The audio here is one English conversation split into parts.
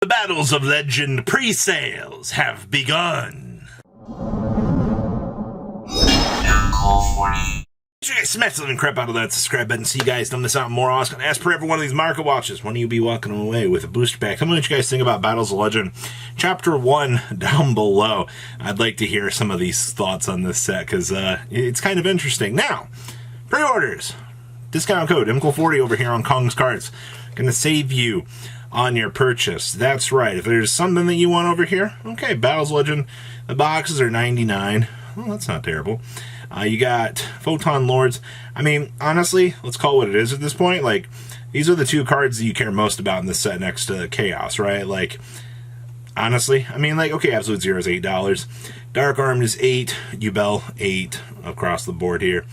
The battles of legend pre-sales have begun. You guys smash the living crap out of that subscribe button so you guys don't miss out on more awesome. As per every one of these market watches, when you be walking away with a booster pack. Tell me what you guys think about Battles of Legend Chapter 1 down below. I'd like to hear some of these thoughts on this set because it's kind of interesting. Now, pre-orders. Discount code MCL40 over here on Kong's Cards. Gonna save you on your purchase. That's right. If there's something that you want over here, okay, Battles of Legend. The boxes are $99. Well, that's not terrible. You got Photon Lords. I mean, honestly, let's call it what it is at this point. Like, these are the two cards that you care most about in this set next to Chaos, right? Like, honestly, I mean, like, okay, Absolute Zero is $8. Dark Armed is $8. Yubel, $8 across the board here.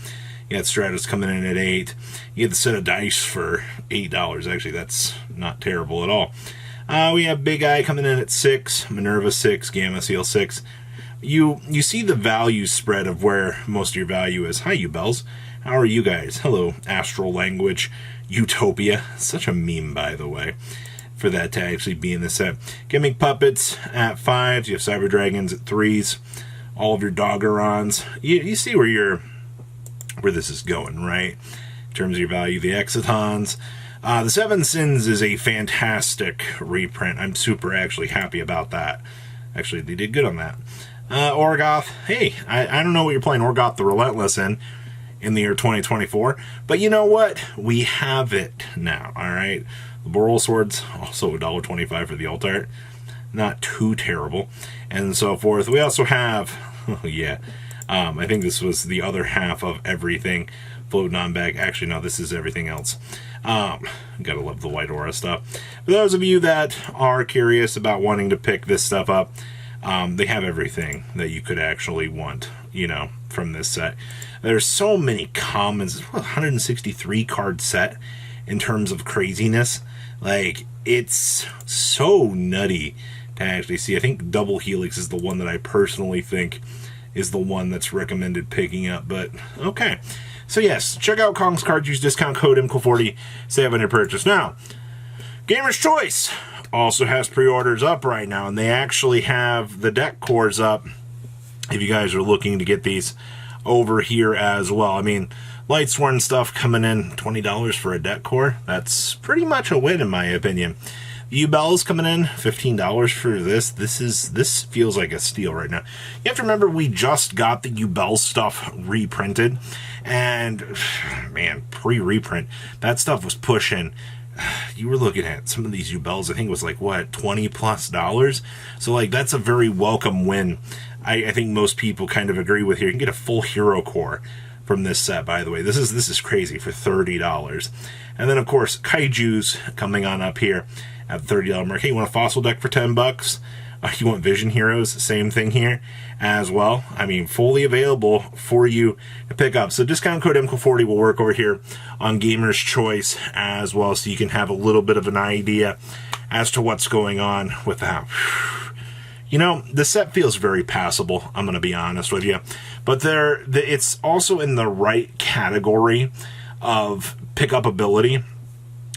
You got Stratos coming in at $8. You get the set of dice for $8. Actually, that's not terrible at all. We have Big Eye coming in at $6. Minerva $6. Gamma Seal $6. You see the value spread of where most of your value is. Hi, you bells. How are you guys? Hello, Astral Language Utopia. Such a meme, by the way, for that to actually be in the set. Gimmick Puppets at 5s. You have Cyber Dragons at 3s. All of your Doggerons. You see where this is going, right? In terms of your value, the Exitons. The Seven Sins is a fantastic reprint. I'm super actually happy about that. Actually, they did good on that. Orgoth, hey, I don't know what you're playing Orgoth the Relentless in the year 2024, but you know what? We have it now, alright? The Boral Swords, also $1.25 for the alt art. Not too terrible. And so forth. We also have, oh yeah, I think this was the other half of everything floating on back. Actually, no, this is everything else. Gotta love the White Aura stuff. For those of you that are curious about wanting to pick this stuff up, they have everything that you could actually want, you know, from this set. There's so many commons. It's a 163 card set in terms of craziness. Like, it's so nutty to actually see. I think Double Helix is the one that I personally think is the one that's recommended picking up, but okay. So yes, check out Kong's Cards, use discount code MCL40, save on your purchase. Now, Gamer's Choice also has pre-orders up right now, and they actually have the deck cores up if you guys are looking to get these over here as well. I mean, Lightsworn stuff coming in, $20 for a deck core. That's pretty much a win in my opinion. Yubel's coming in, $15 for this. This feels like a steal right now. You have to remember we just got the Yubel stuff reprinted, and man, pre-reprint, that stuff was pushing. You were looking at some of these Yubels, I think it was like, what, $20+? So, like, that's a very welcome win. I think most people kind of agree with here. You can get a full hero core from this set, by the way. This is crazy for $30. And then, of course, Kaiju's coming on up here at the $30 mark. Hey, you want a fossil deck for $10? You want Vision Heroes? Same thing here as well. I mean, fully available for you to pick up. So discount code MCL40 will work over here on Gamer's Choice as well, so you can have a little bit of an idea as to what's going on with that. You know, the set feels very passable, I'm going to be honest with you. But it's also in the right category of pickup ability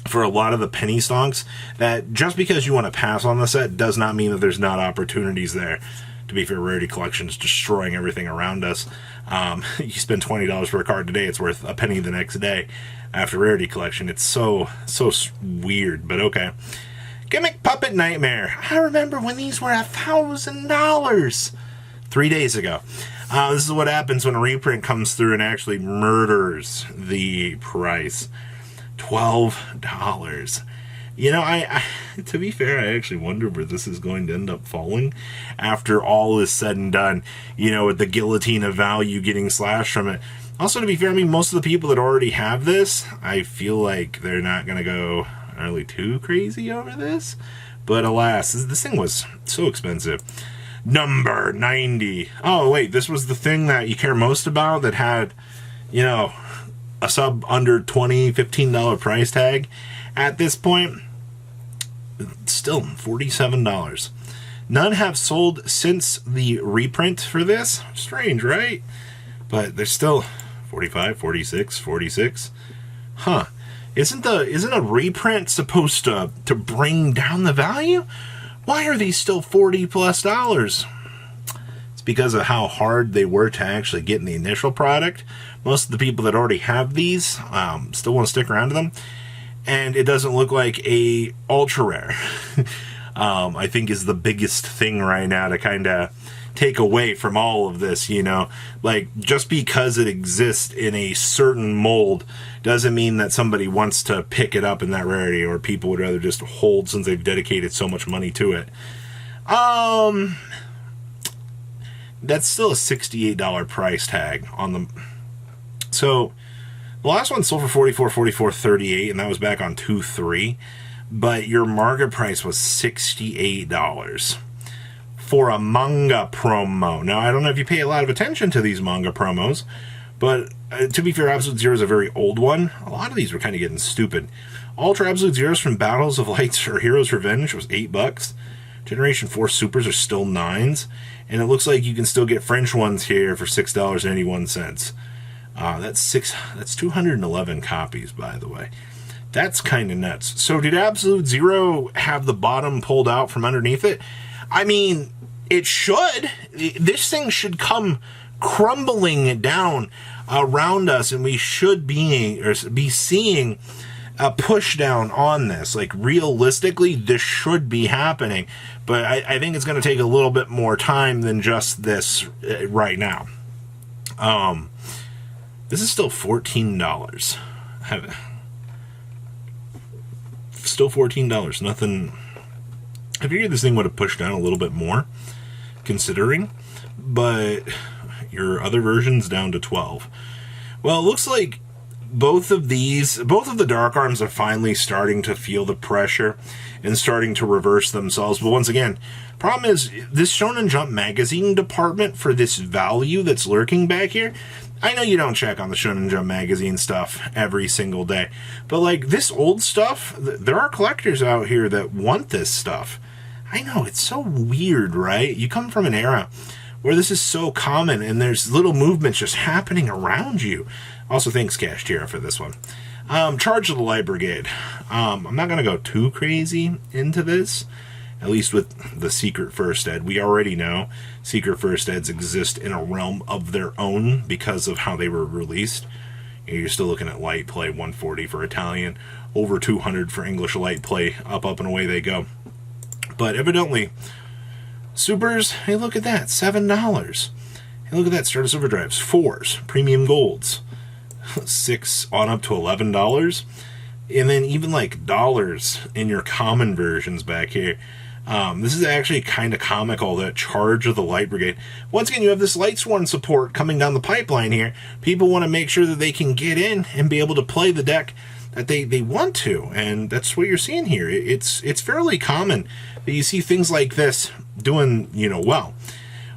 for a lot of the penny stonks, that just because you want to pass on the set does not mean that there's not opportunities there. To be fair, Rarity Collection is destroying everything around us. You spend $20 for a card today, it's worth a penny the next day after Rarity Collection. It's so weird, but okay. Gimmick Puppet Nightmare. I remember when these were $1,000 3 days ago. This is what happens when a reprint comes through and actually murders the price. $12. You know, I to be fair, I actually wonder where this is going to end up falling after all is said and done, you know, with the guillotine of value getting slashed from it. Also, to be fair, I mean, most of the people that already have this, I feel like they're not going to go really too crazy over this. But alas, this thing was so expensive. Number 90. Oh, wait, this was the thing that you care most about that had, you know, a sub under $20, $15 price tag at this point. Still $47. None have sold since the reprint for this. Strange, right? But they're still 45, 46, 46. Huh. Isn't a reprint supposed to bring down the value? Why are these still $40+? It's because of how hard they were to actually get in the initial product. Most of the people that already have these still want to stick around to them. And it doesn't look like a ultra rare. I think is the biggest thing right now to kind of take away from all of this, you know. Like, just because it exists in a certain mold doesn't mean that somebody wants to pick it up in that rarity, or people would rather just hold since they've dedicated so much money to it. That's still a $68 price tag on them. So the last one sold for $44, $44.38, and that was back on 2/3. But your market price was $68 for a manga promo. Now, I don't know if you pay a lot of attention to these manga promos, but to be fair, Absolute Zero is a very old one. A lot of these were kind of getting stupid. Ultra Absolute Zeros from Battles of Lights or Heroes Revenge was $8. Generation 4 Supers are still 9s. And it looks like you can still get French ones here for $6.81. That's 211 copies, by the way. That's kind of nuts. So did Absolute Zero have the bottom pulled out from underneath it? I mean, it should. This thing should come crumbling down around us, and we should be seeing a push down on this. Like, realistically, this should be happening. But I think it's going to take a little bit more time than just this right now. This is still $14. Still $14. Nothing. I figured this thing would have pushed down a little bit more, considering. But your other version's down to 12. Well, it looks like both of the Dark Arms are finally starting to feel the pressure and starting to reverse themselves. But once again, problem is, this Shonen Jump magazine department for this value that's lurking back here, I know you don't check on the Shonen Jump magazine stuff every single day, but like this old stuff, there are collectors out here that want this stuff. I know, it's so weird, right? You come from an era where this is so common and there's little movements just happening around you. Also, thanks Cash Tira for this one. Charge of the Light Brigade. I'm not going to go too crazy into this, at least with the Secret First Ed. We already know Secret First Eds exist in a realm of their own because of how they were released. You're still looking at light play, 140 for Italian, over 200 for English light play, up and away they go. But evidently, Supers, hey, look at that, $7. Hey, look at that, Stardust Overdrives, 4s, Premium Golds, 6 on up to $11. And then even like dollars in your common versions back here. This is actually kind of comical, that Charge of the Light Brigade. Once again, you have this Lightsworn support coming down the pipeline here. People want to make sure that they can get in and be able to play the deck that they want to. And that's what you're seeing here. It's fairly common that you see things like this doing, well.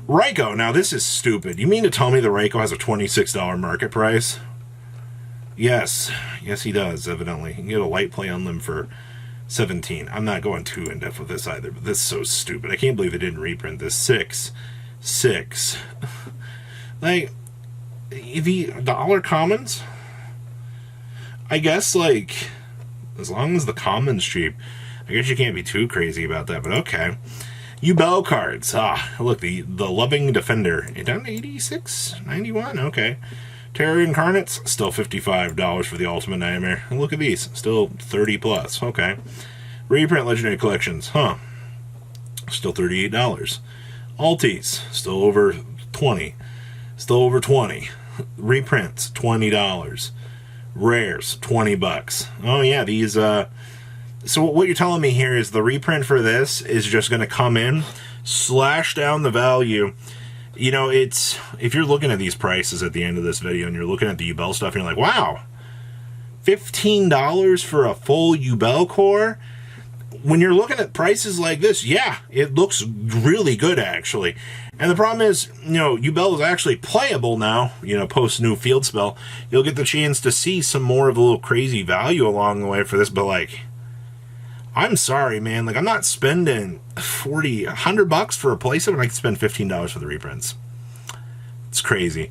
Raikou, now this is stupid. You mean to tell me the Raikou has a $26 market price? Yes, he does, evidently. You can get a light play on them for $17. I'm not going too in-depth with this either, but this is so stupid. I can't believe they didn't reprint this. 6. Like, the dollar commons, I guess, like, as long as the common's cheap, I guess you can't be too crazy about that, but okay. Yubel cards. Look, the Loving Defender. Down to 86.91. Okay. Terror Incarnates, still $55 for the Ultimate Nightmare. And look at these, still 30 plus. Okay. Reprint Legendary Collections, still $38. Alties, still over 20. Reprints, $20. Rares, $20. Oh yeah, these so what you're telling me here is the reprint for this is just going to come in, slash down the value. It's, if you're looking at these prices at the end of this video and you're looking at the Yubel stuff and you're like, wow, $15 for a full Yubel core? When you're looking at prices like this, yeah, it looks really good, actually. And the problem is, Yubel is actually playable now, post new field spell. You'll get the chance to see some more of a little crazy value along the way for this, but like, I'm sorry, man. Like, I'm not spending $100 for a playset when I can spend $15 for the reprints. It's crazy.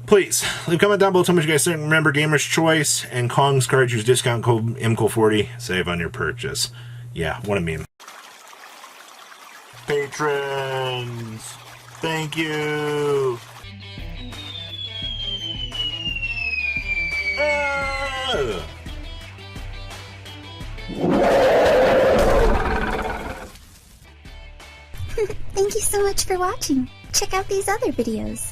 Please, leave a comment down below. Tell me what you guys think. Remember, Gamer's Choice and Kong's cards. Use discount code MCO40. Save on your purchase. Yeah, what a meme. Patrons, thank you. Thank you so much for watching. Check out these other videos.